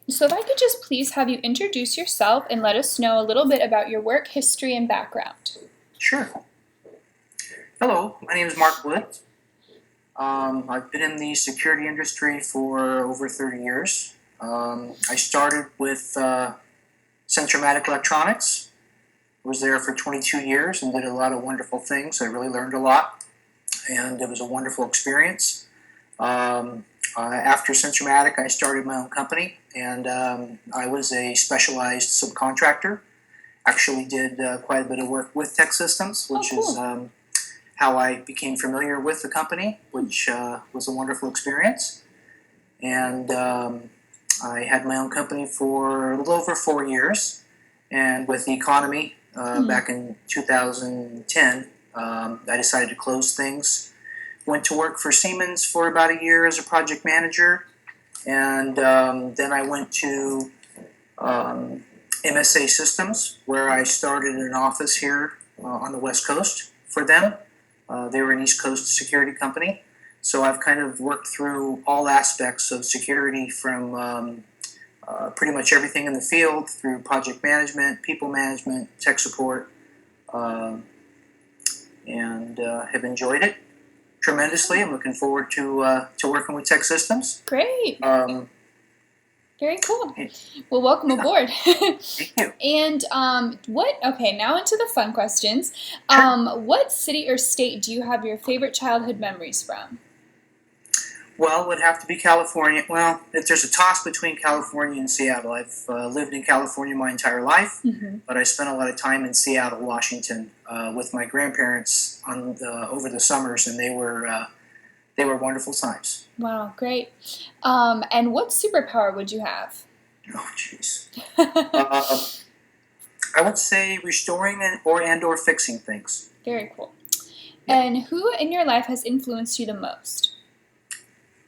So if I could just please have you introduce yourself and let us know a little bit about your work history and background. Sure. Hello, my name is Mark Wood. I've been in the security industry for over 30 years. I started with Centromatic Electronics. Was there for 22 years and did a lot of wonderful things. I really learned a lot, and it was a wonderful experience. After Centromatic, I started my own company, and I was a specialized subcontractor. Actually did quite a bit of work with Tech Systems, which cool. is how I became familiar with the company, which was a wonderful experience. And I had my own company for a little over 4 years. And with the economy back in 2010, I decided to close things. Went to work for Siemens for about a year as a project manager. And then I went to MSA Systems, where I started an office here on the West Coast for them. They were an East Coast security company. So I've kind of worked through all aspects of security from pretty much everything in the field through project management, people management, tech support, and have enjoyed it tremendously. I'm looking forward to working with Tech Systems. Great. Very cool. Well, welcome aboard. Thank you. And okay, now into the fun questions. Sure. What city or state do you have your favorite childhood memories from? Well, it would have to be California. Well, if there's a toss between California and Seattle. I've lived in California my entire life, but I spent a lot of time in Seattle, Washington, with my grandparents over the summers, and they were wonderful times. Wow, great. And what superpower would you have? Oh, jeez. I would say restoring and or fixing things. Very cool. And who in your life has influenced you the most?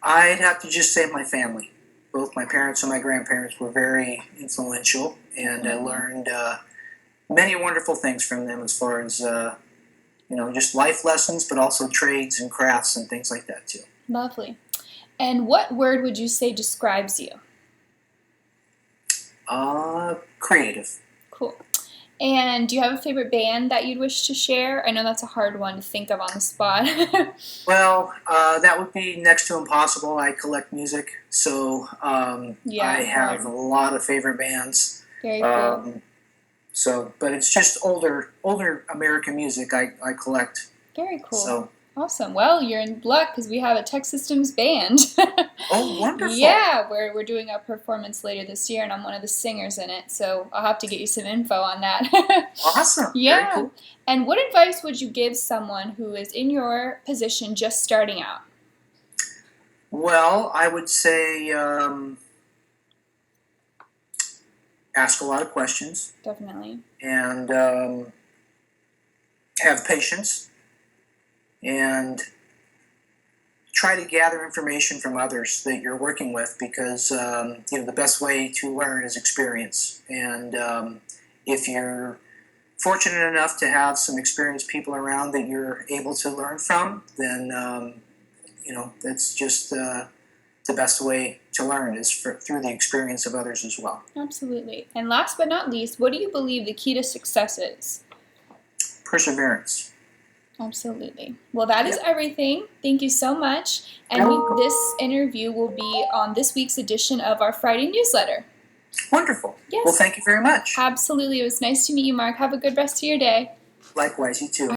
I'd have to just say my family. Both my parents and my grandparents were very influential, and I learned many wonderful things from them as far as just life lessons, but also trades and crafts and things like that too. Lovely. And what word would you say describes you? Creative. Cool. And do you have a favorite band that you'd wish to share? I know that's a hard one to think of on the spot. Well, that would be next to impossible. I collect music, so I have a lot of favorite bands. Very cool. But it's just older American music I collect. Very cool. So. Awesome. Well, you're in luck because we have a Tech Systems band. Oh, wonderful. Yeah, we're doing a performance later this year, and I'm one of the singers in it, so I'll have to get you some info on that. Awesome. Yeah. Very cool. And what advice would you give someone who is in your position just starting out? Well, I would say ask a lot of questions. Definitely. And have patience. And try to gather information from others that you're working with, because the best way to learn is experience. And if you're fortunate enough to have some experienced people around that you're able to learn from, then that's just the best way to learn is through the experience of others as well. Absolutely. And last but not least, what do you believe the key to success is? Perseverance. Absolutely. Well, that is everything. Thank you so much. And this interview will be on this week's edition of our Friday newsletter. Wonderful. Yes. Well, thank you very much. Absolutely. It was nice to meet you, Mark. Have a good rest of your day. Likewise, you too.